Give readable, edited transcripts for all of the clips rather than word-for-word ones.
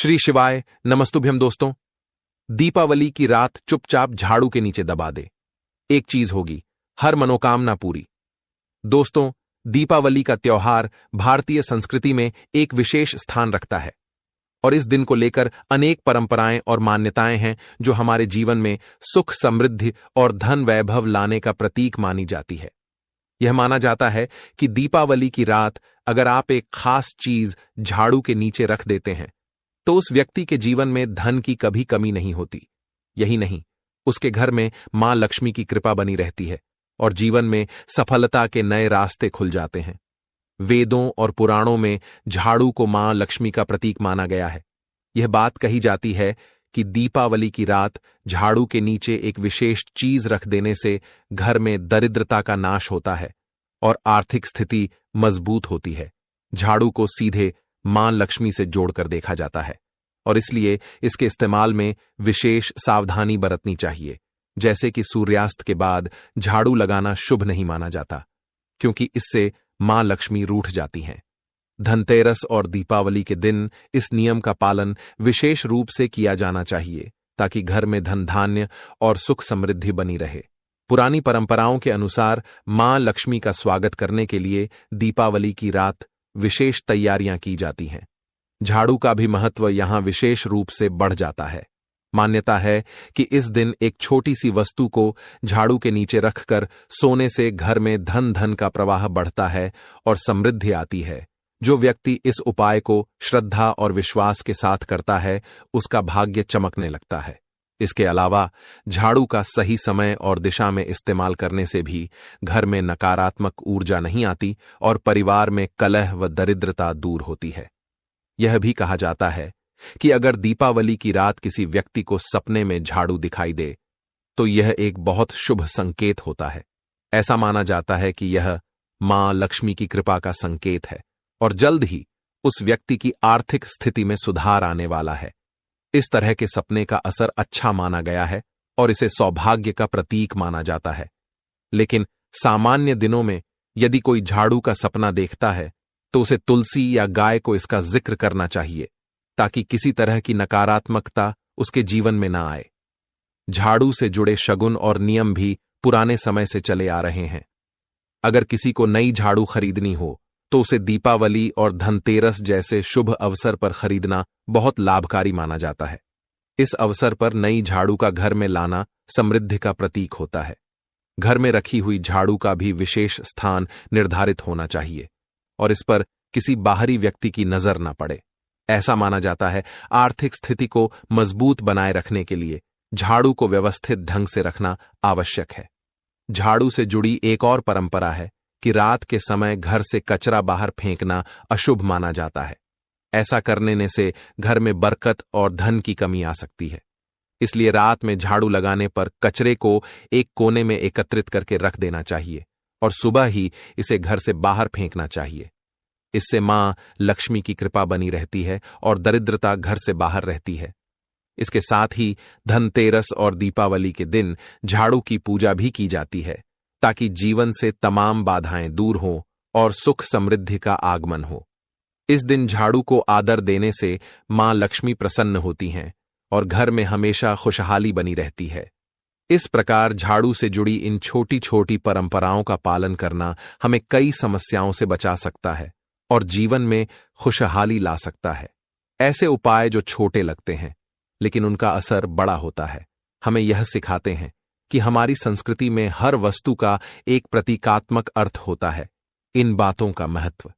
श्री शिवाय नमस्तुभ्यम दोस्तों। दीपावली की रात चुपचाप झाड़ू के नीचे दबा दे, एक चीज होगी, हर मनोकामना पूरी। दोस्तों, दीपावली का त्योहार भारतीय संस्कृति में एक विशेष स्थान रखता है और इस दिन को लेकर अनेक परंपराएं और मान्यताएं हैं जो हमारे जीवन में सुख, समृद्धि और धन वैभव लाने का प्रतीक मानी जाती है। यह माना जाता है कि दीपावली की रात अगर आप एक खास चीज झाड़ू के नीचे रख देते हैं तो उस व्यक्ति के जीवन में धन की कभी कमी नहीं होती। यही नहीं, उसके घर में मां लक्ष्मी की कृपा बनी रहती है और जीवन में सफलता के नए रास्ते खुल जाते हैं। वेदों और पुराणों में झाड़ू को मां लक्ष्मी का प्रतीक माना गया है। यह बात कही जाती है कि दीपावली की रात झाड़ू के नीचे एक विशेष चीज रख देने से घर में दरिद्रता का नाश होता है और आर्थिक स्थिति मजबूत होती है। झाड़ू को सीधे मां लक्ष्मी से जोड़कर देखा जाता है और इसलिए इसके इस्तेमाल में विशेष सावधानी बरतनी चाहिए। जैसे कि सूर्यास्त के बाद झाड़ू लगाना शुभ नहीं माना जाता, क्योंकि इससे मां लक्ष्मी रूठ जाती हैं। धनतेरस और दीपावली के दिन इस नियम का पालन विशेष रूप से किया जाना चाहिए ताकि घर में धन धान्य और सुख समृद्धि बनी रहे। पुरानी परंपराओं के अनुसार मां लक्ष्मी का स्वागत करने के लिए दीपावली की रात विशेष तैयारियां की जाती हैं। झाड़ू का भी महत्व यहां विशेष रूप से बढ़ जाता है। मान्यता है कि इस दिन एक छोटी सी वस्तु को झाड़ू के नीचे रखकर सोने से घर में धन का प्रवाह बढ़ता है और समृद्धि आती है। जो व्यक्ति इस उपाय को श्रद्धा और विश्वास के साथ करता है उसका भाग्य चमकने लगता है। इसके अलावा झाड़ू का सही समय और दिशा में इस्तेमाल करने से भी घर में नकारात्मक ऊर्जा नहीं आती और परिवार में कलह व दरिद्रता दूर होती है। यह भी कहा जाता है कि अगर दीपावली की रात किसी व्यक्ति को सपने में झाड़ू दिखाई दे तो यह एक बहुत शुभ संकेत होता है। ऐसा माना जाता है कि यह मां लक्ष्मी की कृपा का संकेत है और जल्द ही उस व्यक्ति की आर्थिक स्थिति में सुधार आने वाला है। इस तरह के सपने का असर अच्छा माना गया है और इसे सौभाग्य का प्रतीक माना जाता है। लेकिन सामान्य दिनों में यदि कोई झाड़ू का सपना देखता है तो उसे तुलसी या गाय को इसका जिक्र करना चाहिए ताकि किसी तरह की नकारात्मकता उसके जीवन में न आए। झाड़ू से जुड़े शगुन और नियम भी पुराने समय से चले आ रहे हैं। अगर किसी को नई झाड़ू खरीदनी हो तो उसे दीपावली और धनतेरस जैसे शुभ अवसर पर खरीदना बहुत लाभकारी माना जाता है। इस अवसर पर नई झाड़ू का घर में लाना समृद्धि का प्रतीक होता है। घर में रखी हुई झाड़ू का भी विशेष स्थान निर्धारित होना चाहिए और इस पर किसी बाहरी व्यक्ति की नजर न पड़े। ऐसा माना जाता है आर्थिक स्थिति को मजबूत बनाए रखने के लिए झाड़ू को व्यवस्थित ढंग से रखना आवश्यक है। झाड़ू से जुड़ी एक और परंपरा है कि रात के समय घर से कचरा बाहर फेंकना अशुभ माना जाता है। ऐसा करने से घर में बरकत और धन की कमी आ सकती है। इसलिए रात में झाड़ू लगाने पर कचरे को एक कोने में एकत्रित करके रख देना चाहिए और सुबह ही इसे घर से बाहर फेंकना चाहिए। इससे मां लक्ष्मी की कृपा बनी रहती है और दरिद्रता घर से बाहर रहती है। इसके साथ ही धनतेरस और दीपावली के दिन झाड़ू की पूजा भी की जाती है ताकि जीवन से तमाम बाधाएं दूर हों और सुख समृद्धि का आगमन हो। इस दिन झाड़ू को आदर देने से मां लक्ष्मी प्रसन्न होती हैं और घर में हमेशा खुशहाली बनी रहती है। इस प्रकार झाड़ू से जुड़ी इन छोटी छोटी परंपराओं का पालन करना हमें कई समस्याओं से बचा सकता है और जीवन में खुशहाली ला सकता है। ऐसे उपाय जो छोटे लगते हैं लेकिन उनका असर बड़ा होता है, हमें यह सिखाते हैं कि हमारी संस्कृति में हर वस्तु का एक प्रतीकात्मक अर्थ होता है। इन बातों का महत्व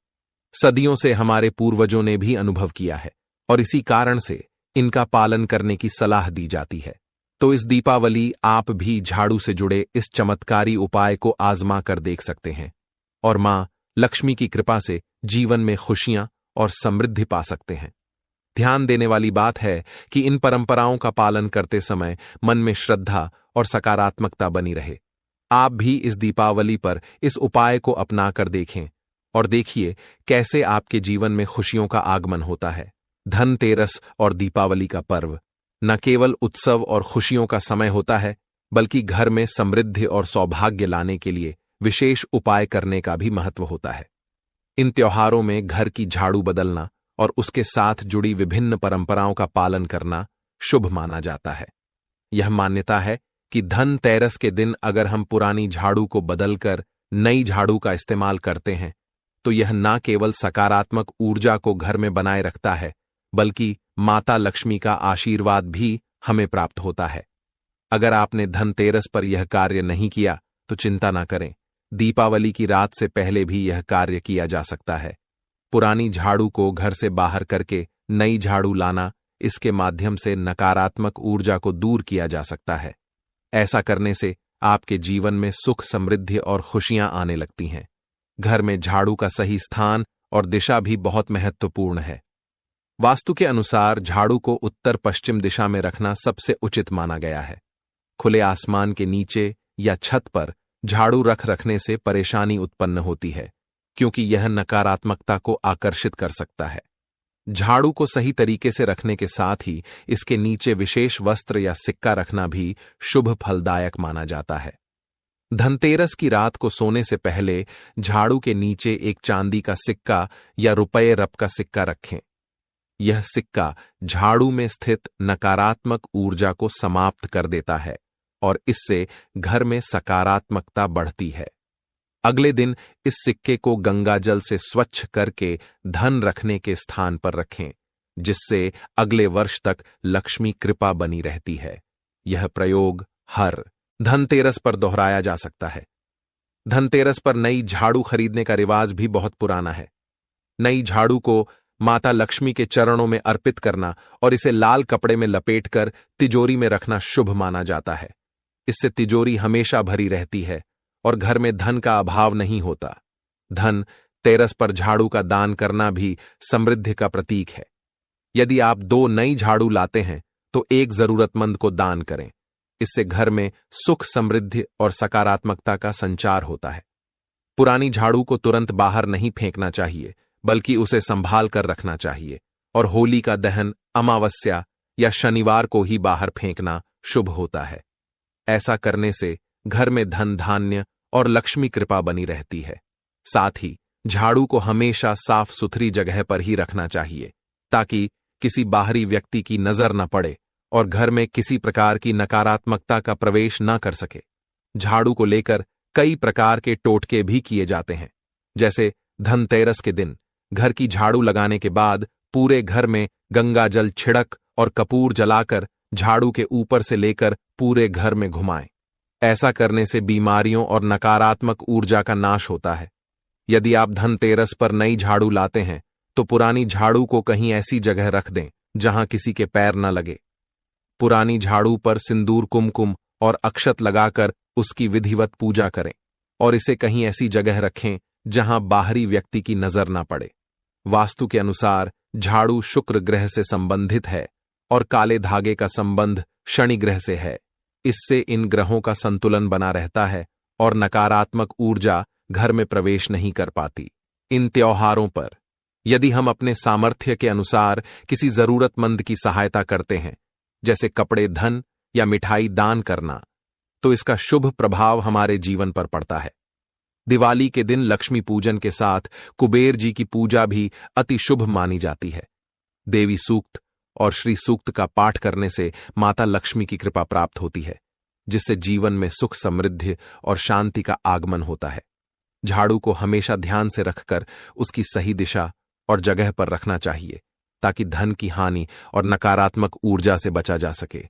सदियों से हमारे पूर्वजों ने भी अनुभव किया है और इसी कारण से इनका पालन करने की सलाह दी जाती है। तो इस दीपावली आप भी झाड़ू से जुड़े इस चमत्कारी उपाय को आजमा कर देख सकते हैं और मां लक्ष्मी की कृपा से जीवन में खुशियां और समृद्धि पा सकते हैं। ध्यान देने वाली बात है कि इन परंपराओं का पालन करते समय मन में श्रद्धा और सकारात्मकता बनी रहे। आप भी इस दीपावली पर इस उपाय को अपनाकर देखें और देखिए कैसे आपके जीवन में खुशियों का आगमन होता है। धनतेरस और दीपावली का पर्व न केवल उत्सव और खुशियों का समय होता है बल्कि घर में समृद्धि और सौभाग्य लाने के लिए विशेष उपाय करने का भी महत्व होता है। इन त्योहारों में घर की झाड़ू बदलना और उसके साथ जुड़ी विभिन्न परंपराओं का पालन करना शुभ माना जाता है। यह मान्यता है कि धनतेरस के दिन अगर हम पुरानी झाड़ू को बदलकर नई झाड़ू का इस्तेमाल करते हैं तो यह न केवल सकारात्मक ऊर्जा को घर में बनाए रखता है, बल्कि माता लक्ष्मी का आशीर्वाद भी हमें प्राप्त होता है। अगर आपने धनतेरस पर यह कार्य नहीं किया तो चिंता न करें, दीपावली की रात से पहले भी यह कार्य किया जा सकता है। पुरानी झाड़ू को घर से बाहर करके नई झाड़ू लाना, इसके माध्यम से नकारात्मक ऊर्जा को दूर किया जा सकता है। ऐसा करने से आपके जीवन में सुख, समृद्धि और खुशियां आने लगती हैं। घर में झाड़ू का सही स्थान और दिशा भी बहुत महत्वपूर्ण है। वास्तु के अनुसार झाड़ू को उत्तर पश्चिम दिशा में रखना सबसे उचित माना गया है। खुले आसमान के नीचे या छत पर झाड़ू रखने से परेशानी उत्पन्न होती है, क्योंकि यह नकारात्मकता को आकर्षित कर सकता है। झाड़ू को सही तरीके से रखने के साथ ही इसके नीचे विशेष वस्त्र या सिक्का रखना भी शुभ फलदायक माना जाता है। धनतेरस की रात को सोने से पहले झाड़ू के नीचे एक चांदी का सिक्का या रुपये रप का सिक्का रखें। यह सिक्का झाड़ू में स्थित नकारात्मक ऊर्जा को समाप्त कर देता है और इससे घर में सकारात्मकता बढ़ती है। अगले दिन इस सिक्के को गंगा जल से स्वच्छ करके धन रखने के स्थान पर रखें, जिससे अगले वर्ष तक लक्ष्मी कृपा बनी रहती है। यह प्रयोग हर धनतेरस पर दोहराया जा सकता है। धनतेरस पर नई झाड़ू खरीदने का रिवाज भी बहुत पुराना है। नई झाड़ू को माता लक्ष्मी के चरणों में अर्पित करना और इसे लाल कपड़े में लपेटकर तिजोरी में रखना शुभ माना जाता है। इससे तिजोरी हमेशा भरी रहती है और घर में धन का अभाव नहीं होता। धन तेरस पर झाड़ू का दान करना भी समृद्धि का प्रतीक है। यदि आप 2 नई झाड़ू लाते हैं तो एक जरूरतमंद को दान करें। इससे घर में सुख, समृद्धि और सकारात्मकता का संचार होता है। पुरानी झाड़ू को तुरंत बाहर नहीं फेंकना चाहिए, बल्कि उसे संभाल कर रखना चाहिए और होली का दहन, अमावस्या या शनिवार को ही बाहर फेंकना शुभ होता है। ऐसा करने से घर में धन, धान्य और लक्ष्मी कृपा बनी रहती है। साथ ही झाड़ू को हमेशा साफ सुथरी जगह पर ही रखना चाहिए, ताकि किसी बाहरी व्यक्ति की नजर न पड़े और घर में किसी प्रकार की नकारात्मकता का प्रवेश न कर सके। झाड़ू को लेकर कई प्रकार के टोटके भी किए जाते हैं। जैसे धनतेरस के दिन घर की झाड़ू लगाने के बाद पूरे घर में गंगा जल छिड़क और कपूर जलाकर झाड़ू के ऊपर से लेकर पूरे घर में घुमाएं। ऐसा करने से बीमारियों और नकारात्मक ऊर्जा का नाश होता है। यदि आप धनतेरस पर नई झाड़ू लाते हैं तो पुरानी झाड़ू को कहीं ऐसी जगह रख दें जहां किसी के पैर न लगे। पुरानी झाड़ू पर सिंदूर, कुमकुम और अक्षत लगाकर उसकी विधिवत पूजा करें और इसे कहीं ऐसी जगह रखें जहां बाहरी व्यक्ति की नजर न पड़े। वास्तु के अनुसार झाड़ू शुक्र ग्रह से संबंधित है और काले धागे का संबंध शनि ग्रह से है। इससे इन ग्रहों का संतुलन बना रहता है और नकारात्मक ऊर्जा घर में प्रवेश नहीं कर पाती। इन त्योहारों पर यदि हम अपने सामर्थ्य के अनुसार किसी जरूरतमंद की सहायता करते हैं, जैसे कपड़े, धन या मिठाई दान करना, तो इसका शुभ प्रभाव हमारे जीवन पर पड़ता है। दिवाली के दिन लक्ष्मी पूजन के साथ कुबेर जी की पूजा भी अति शुभ मानी जाती है। देवी सूक्त और श्री सूक्त का पाठ करने से माता लक्ष्मी की कृपा प्राप्त होती है, जिससे जीवन में सुख, समृद्धि और शांति का आगमन होता है। झाड़ू को हमेशा ध्यान से रखकर उसकी सही दिशा और जगह पर रखना चाहिए, ताकि धन की हानि और नकारात्मक ऊर्जा से बचा जा सके।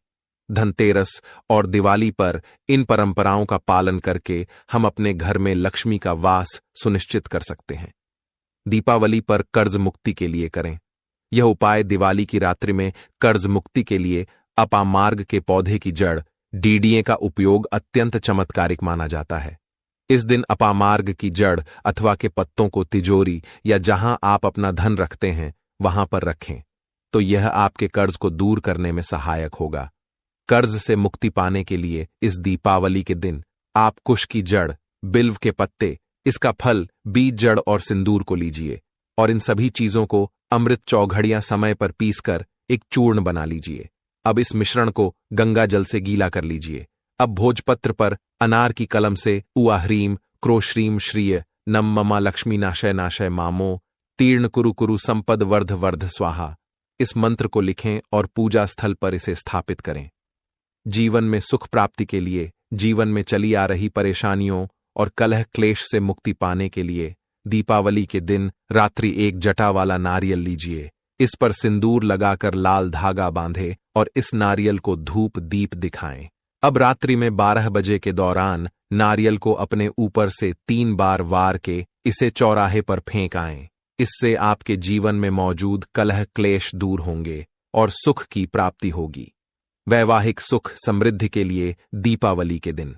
धनतेरस और दिवाली पर इन परंपराओं का पालन करके हम अपने घर में लक्ष्मी का वास सुनिश्चित कर सकते हैं। दीपावली पर कर्ज मुक्ति के लिए करें। यह उपाय दिवाली की रात्रि में कर्ज मुक्ति के लिए अपामार्ग के पौधे की जड़ डीडीए का उपयोग अत्यंत चमत्कारिक माना जाता है। इस दिन अपामार्ग की जड़ अथवा के पत्तों को तिजोरी या जहां आप अपना धन रखते हैं वहां पर रखें, तो यह आपके कर्ज को दूर करने में सहायक होगा। कर्ज से मुक्ति पाने के लिए इस दीपावली के दिन आप कुश की जड़, बिल्व के पत्ते, इसका फल, बीज, जड़ और सिंदूर को लीजिए और इन सभी चीजों को अमृत चौघड़ियां समय पर पीसकर एक चूर्ण बना लीजिए। अब इस मिश्रण को गंगा जल से गीला कर लीजिए। अब भोजपत्र पर अनार की कलम से उआ ह्रीम क्रोश्रीम श्रीय नम ममा लक्ष्मी नाशय नाशय मामो उत्तीर्ण कुरु कुरु संपद वर्ध वर्ध स्वाहा। इस मंत्र को लिखें और पूजा स्थल पर इसे स्थापित करें। जीवन में सुख प्राप्ति के लिए, जीवन में चली आ रही परेशानियों और कलह क्लेश से मुक्ति पाने के लिए दीपावली के दिन रात्रि एक जटा वाला नारियल लीजिए। इस पर सिंदूर लगाकर लाल धागा बांधे और इस नारियल को धूप दीप दिखाएं। अब रात्रि में 12 बजे के दौरान नारियल को अपने ऊपर से 3 बार वार के इसे चौराहे पर फेंक आएं। इससे आपके जीवन में मौजूद कलह क्लेश दूर होंगे और सुख की प्राप्ति होगी। वैवाहिक सुख समृद्धि के लिए दीपावली के दिन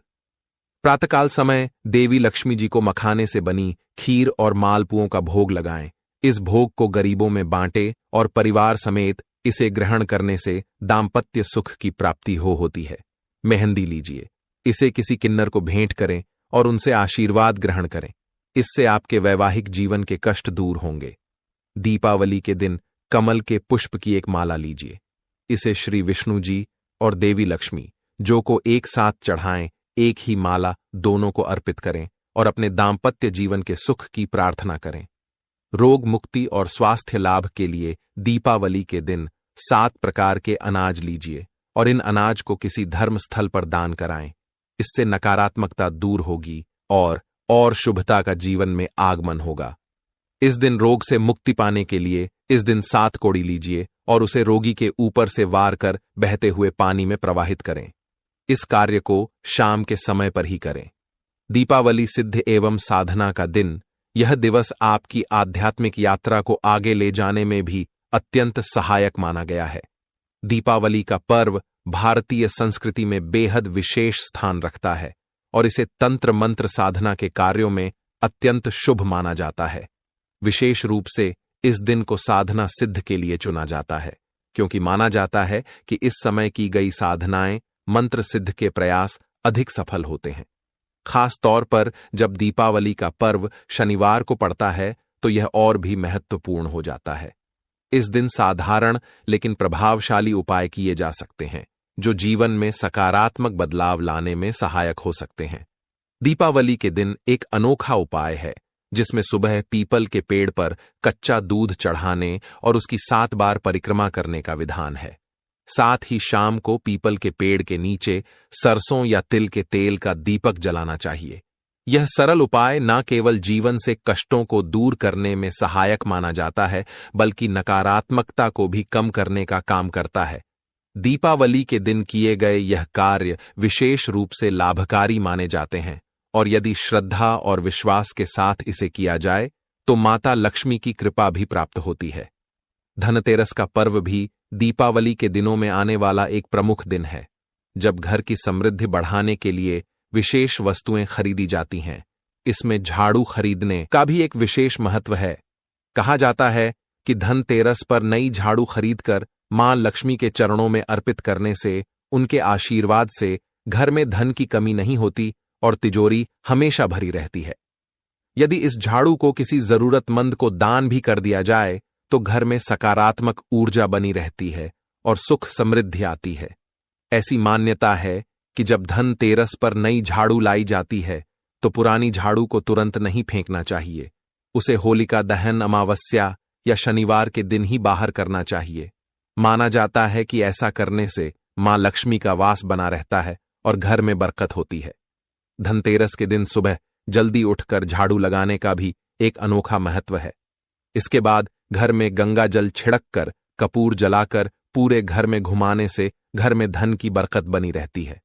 प्रातःकाल समय देवी लक्ष्मी जी को मखाने से बनी खीर और मालपुओं का भोग लगाएं। इस भोग को गरीबों में बांटे और परिवार समेत इसे ग्रहण करने से दाम्पत्य सुख की प्राप्ति होती है। मेहंदी लीजिए, इसे किसी किन्नर को भेंट करें और उनसे आशीर्वाद ग्रहण करें। इससे आपके वैवाहिक जीवन के कष्ट दूर होंगे। दीपावली के दिन कमल के पुष्प की एक माला लीजिए। इसे श्री विष्णु जी और देवी लक्ष्मी जो को एक साथ चढ़ाएं, एक ही माला दोनों को अर्पित करें और अपने दाम्पत्य जीवन के सुख की प्रार्थना करें। रोग मुक्ति और स्वास्थ्य लाभ के लिए दीपावली के दिन 7 प्रकार के अनाज लीजिए और इन अनाज को किसी धर्म स्थल पर दान कराएं। इससे नकारात्मकता दूर होगी और शुभता का जीवन में आगमन होगा। इस दिन रोग से मुक्ति पाने के लिए इस दिन 7 कौड़ी लीजिए और उसे रोगी के ऊपर से वार कर बहते हुए पानी में प्रवाहित करें। इस कार्य को शाम के समय पर ही करें। दीपावली सिद्ध एवं साधना का दिन। यह दिवस आपकी आध्यात्मिक यात्रा को आगे ले जाने में भी अत्यंत सहायक माना गया है। दीपावली का पर्व भारतीय संस्कृति में बेहद विशेष स्थान रखता है और इसे तंत्र मंत्र साधना के कार्यों में अत्यंत शुभ माना जाता है। विशेष रूप से इस दिन को साधना सिद्ध के लिए चुना जाता है, क्योंकि माना जाता है कि इस समय की गई साधनाएं मंत्र सिद्ध के प्रयास अधिक सफल होते हैं। खास तौर पर जब दीपावली का पर्व शनिवार को पड़ता है तो यह और भी महत्वपूर्ण हो जाता है। इस दिन साधारण लेकिन प्रभावशाली उपाय किए जा सकते हैं जो जीवन में सकारात्मक बदलाव लाने में सहायक हो सकते हैं। दीपावली के दिन एक अनोखा उपाय है जिसमें सुबह पीपल के पेड़ पर कच्चा दूध चढ़ाने और उसकी 7 बार परिक्रमा करने का विधान है। साथ ही शाम को पीपल के पेड़ के नीचे सरसों या तिल के तेल का दीपक जलाना चाहिए। यह सरल उपाय न केवल जीवन से कष्टों को दूर करने में सहायक माना जाता है, बल्कि नकारात्मकता को भी कम करने का काम करता है। दीपावली के दिन किए गए यह कार्य विशेष रूप से लाभकारी माने जाते हैं और यदि श्रद्धा और विश्वास के साथ इसे किया जाए तो माता लक्ष्मी की कृपा भी प्राप्त होती है। धनतेरस का पर्व भी दीपावली के दिनों में आने वाला एक प्रमुख दिन है, जब घर की समृद्धि बढ़ाने के लिए विशेष वस्तुएं खरीदी जाती हैं। इसमें झाड़ू खरीदने का भी एक विशेष महत्व है। कहा जाता है कि धनतेरस पर नई झाड़ू खरीदकर मां लक्ष्मी के चरणों में अर्पित करने से, उनके आशीर्वाद से घर में धन की कमी नहीं होती और तिजोरी हमेशा भरी रहती है। यदि इस झाड़ू को किसी जरूरतमंद को दान भी कर दिया जाए तो घर में सकारात्मक ऊर्जा बनी रहती है और सुख समृद्धि आती है। ऐसी मान्यता है कि जब धनतेरस पर नई झाड़ू लाई जाती है तो पुरानी झाड़ू को तुरंत नहीं फेंकना चाहिए। उसे होलिका दहन अमावस्या या शनिवार के दिन ही बाहर करना चाहिए। माना जाता है कि ऐसा करने से मां लक्ष्मी का वास बना रहता है और घर में बरकत होती है। धनतेरस के दिन सुबह जल्दी उठकर झाड़ू लगाने का भी एक अनोखा महत्व है। इसके बाद घर में गंगा जल छिड़ककर कपूर जलाकर पूरे घर में घुमाने से घर में धन की बरकत बनी रहती है।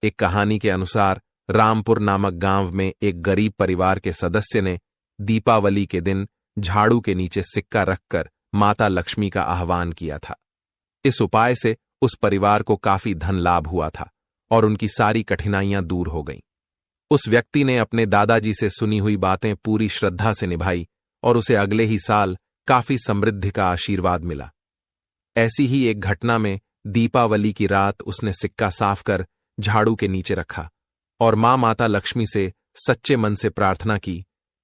एक कहानी के अनुसार रामपुर नामक गांव में एक गरीब परिवार के सदस्य ने दीपावली के दिन झाड़ू के नीचे सिक्का रखकर माता लक्ष्मी का आह्वान किया था। इस उपाय से उस परिवार को काफी धन लाभ हुआ था और उनकी सारी कठिनाइयां दूर हो गईं। उस व्यक्ति ने अपने दादाजी से सुनी हुई बातें पूरी श्रद्धा से निभाई और उसे अगले ही साल काफी समृद्धि का आशीर्वाद मिला। ऐसी ही एक घटना में दीपावली की रात उसने सिक्का साफ कर झाड़ू के नीचे रखा और माता लक्ष्मी से सच्चे मन से प्रार्थना की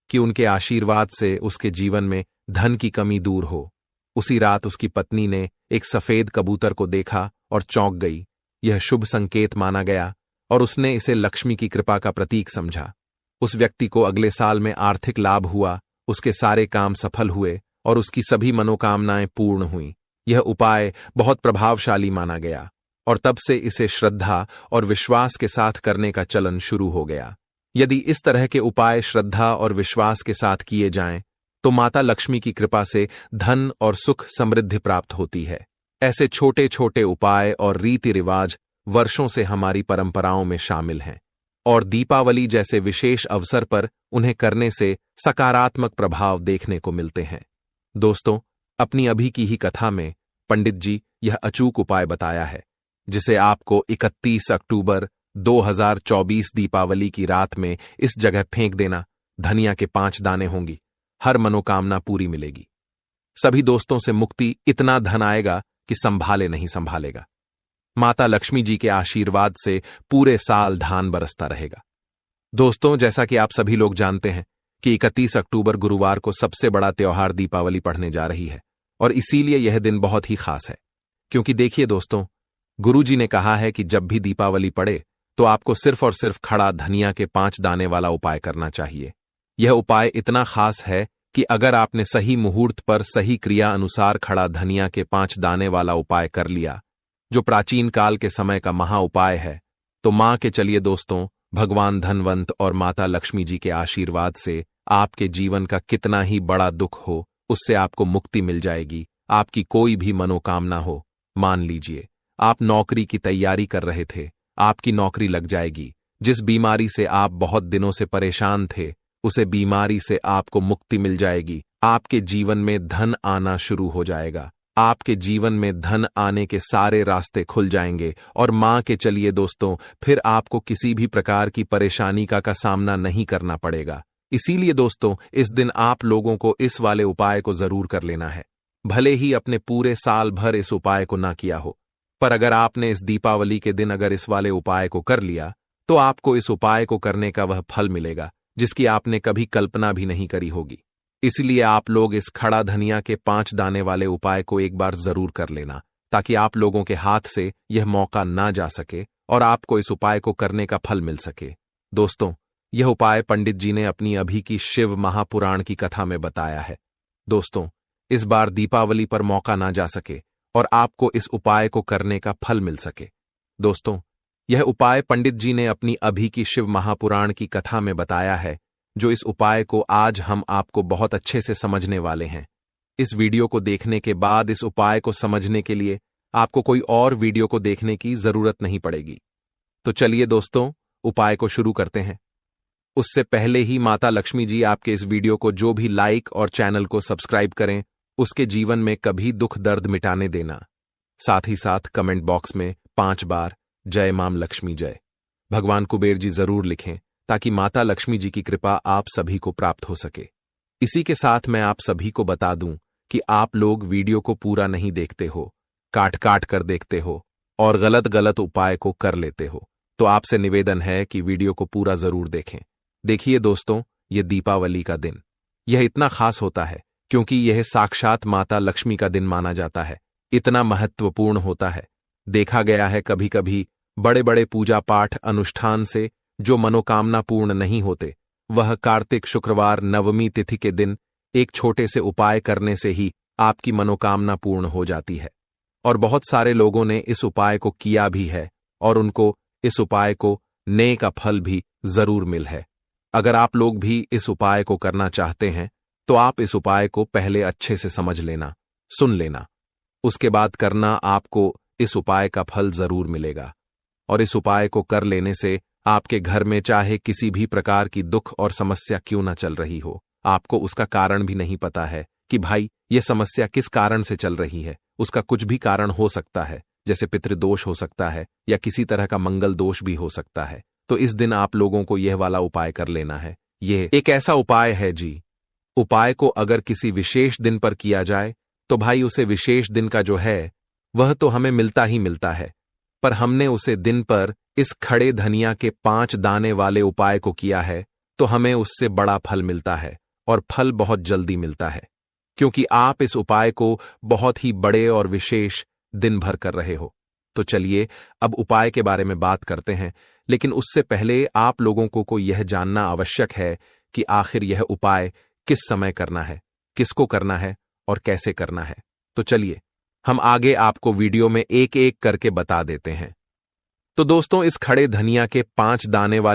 कि उनके आशीर्वाद से उसके जीवन में धन की कमी दूर हो। उसी रात उसकी पत्नी ने एक सफेद कबूतर को देखा और चौंक गई। यह शुभ संकेत माना गया और उसने इसे लक्ष्मी की कृपा का प्रतीक समझा। उस व्यक्ति को अगले साल में आर्थिक लाभ हुआ, उसके सारे काम सफल हुए और उसकी सभी मनोकामनाएं पूर्ण हुईं। यह उपाय बहुत प्रभावशाली माना गया और तब से इसे श्रद्धा और विश्वास के साथ करने का चलन शुरू हो गया। यदि इस तरह के उपाय श्रद्धा और विश्वास के साथ किए जाएं, तो माता लक्ष्मी की कृपा से धन और सुख समृद्धि प्राप्त होती है। ऐसे छोटे छोटे उपाय और रीति रिवाज वर्षों से हमारी परंपराओं में शामिल हैं और दीपावली जैसे विशेष अवसर पर उन्हें करने से सकारात्मक प्रभाव देखने को मिलते हैं। दोस्तों, अपनी अभी की ही कथा में पंडित जी यह अचूक उपाय बताया है, जिसे आपको 31 अक्टूबर 2024 दीपावली की रात में इस जगह फेंक देना। धनिया के 5 दाने होंगी, हर मनोकामना पूरी मिलेगी। सभी दोस्तों से मुक्ति, इतना धन आएगा कि संभाले नहीं संभालेगा। माता लक्ष्मी जी के आशीर्वाद से पूरे साल धान बरसता रहेगा। दोस्तों, जैसा कि आप सभी लोग जानते हैं कि 31 अक्टूबर गुरुवार को सबसे बड़ा त्योहार दीपावली पड़ने जा रही है और इसीलिए यह दिन बहुत ही खास है। क्योंकि देखिए दोस्तों, गुरुजी ने कहा है कि जब भी दीपावली पड़े तो आपको सिर्फ और सिर्फ खड़ा धनिया के 5 दाने वाला उपाय करना चाहिए। यह उपाय इतना खास है कि अगर आपने सही मुहूर्त पर सही क्रिया अनुसार खड़ा धनिया के 5 दाने वाला उपाय कर लिया, जो प्राचीन काल के समय का महा उपाय है, तो मां के चलिए दोस्तों, भगवान धनवंत और माता लक्ष्मी जी के आशीर्वाद से आपके जीवन का कितना ही बड़ा दुख हो, उससे आपको मुक्ति मिल जाएगी। आपकी कोई भी मनोकामना हो, मान लीजिए आप नौकरी की तैयारी कर रहे थे, आपकी नौकरी लग जाएगी। जिस बीमारी से आप बहुत दिनों से परेशान थे, उसे बीमारी से आपको मुक्ति मिल जाएगी। आपके जीवन में धन आना शुरू हो जाएगा। आपके जीवन में धन आने के सारे रास्ते खुल जाएंगे और मां के चलिए दोस्तों, फिर आपको किसी भी प्रकार की परेशानी का सामना नहीं करना पड़ेगा। इसीलिए दोस्तों, इस दिन आप लोगों को इस वाले उपाय को जरूर कर लेना है। भले ही अपने पूरे साल भर इस उपाय को ना किया हो, पर अगर आपने इस दीपावली के दिन अगर इस वाले उपाय को कर लिया, तो आपको इस उपाय को करने का वह फल मिलेगा जिसकी आपने कभी कल्पना भी नहीं करी होगी। इसलिए आप लोग इस खड़ा धनिया के 5 दाने वाले उपाय को एक बार जरूर कर लेना, ताकि आप लोगों के हाथ से यह मौका ना जा सके और आपको इस उपाय को करने का फल मिल सके। दोस्तों, यह उपाय पंडित जी ने अपनी अभी की शिव महापुराण की कथा में बताया है। दोस्तों, इस बार दीपावली पर मौका ना जा सके और आपको इस उपाय को करने का फल मिल सके। दोस्तों, यह उपाय पंडित जी ने अपनी अभी की शिव महापुराण की कथा में बताया है, जो इस उपाय को आज हम आपको बहुत अच्छे से समझने वाले हैं। इस वीडियो को देखने के बाद इस उपाय को समझने के लिए आपको कोई और वीडियो को देखने की जरूरत नहीं पड़ेगी। तो चलिए दोस्तों, उपाय को शुरू करते हैं। उससे पहले ही माता लक्ष्मी जी आपके इस वीडियो को जो भी लाइक और चैनल को सब्सक्राइब करें, उसके जीवन में कभी दुख दर्द मिटाने देना। साथ ही साथ कमेंट बॉक्स में 5 बार जय मां लक्ष्मी जय भगवान कुबेर जी जरूर लिखें, ताकि माता लक्ष्मी जी की कृपा आप सभी को प्राप्त हो सके। इसी के साथ मैं आप सभी को बता दूं कि आप लोग वीडियो को पूरा नहीं देखते हो, काट काट कर देखते हो और गलत गलत उपाय को कर लेते हो। तो आपसे निवेदन है कि वीडियो को पूरा जरूर देखें। देखिए दोस्तों, यह दीपावली का दिन, यह इतना खास होता है क्योंकि यह साक्षात माता लक्ष्मी का दिन माना जाता है। इतना महत्वपूर्ण होता है। देखा गया है कभी कभी बड़े बड़े पूजा पाठ अनुष्ठान से जो मनोकामना पूर्ण नहीं होते, वह कार्तिक शुक्रवार नवमी तिथि के दिन एक छोटे से उपाय करने से ही आपकी मनोकामना पूर्ण हो जाती है। और बहुत सारे लोगों ने इस उपाय को किया भी है और उनको इस उपाय को नेक का फल भी जरूर मिल है। अगर आप लोग भी इस उपाय को करना चाहते हैं, तो आप इस उपाय को पहले अच्छे से समझ लेना, सुन लेना, उसके बाद करना। आपको इस उपाय का फल जरूर मिलेगा। और इस उपाय को कर लेने से आपके घर में चाहे किसी भी प्रकार की दुख और समस्या क्यों ना चल रही हो, आपको उसका कारण भी नहीं पता है कि भाई ये समस्या किस कारण से चल रही है। उसका कुछ भी कारण हो सकता है, जैसे पितृदोष हो सकता है या किसी तरह का मंगल दोष भी हो सकता है। तो इस दिन आप लोगों को यह वाला उपाय कर लेना है। यह एक ऐसा उपाय है जी, उपाय को अगर किसी विशेष दिन पर किया जाए तो भाई उसे विशेष दिन का जो है वह तो हमें मिलता ही मिलता है, पर हमने उसे दिन पर इस खड़े धनिया के 5 दाने वाले उपाय को किया है तो हमें उससे बड़ा फल मिलता है और फल बहुत जल्दी मिलता है, क्योंकि आप इस उपाय को बहुत ही बड़े और विशेष दिन भर कर रहे हो। तो चलिए अब उपाय के बारे में बात करते हैं, लेकिन उससे पहले आप लोगों को यह जानना आवश्यक है कि आखिर यह उपाय किस समय करना है, किसको करना है और कैसे करना है। तो चलिए हम आगे आपको वीडियो में एक एक करके बता देते हैं। तो दोस्तों, इस खड़े धनिया के 5 दाने वाले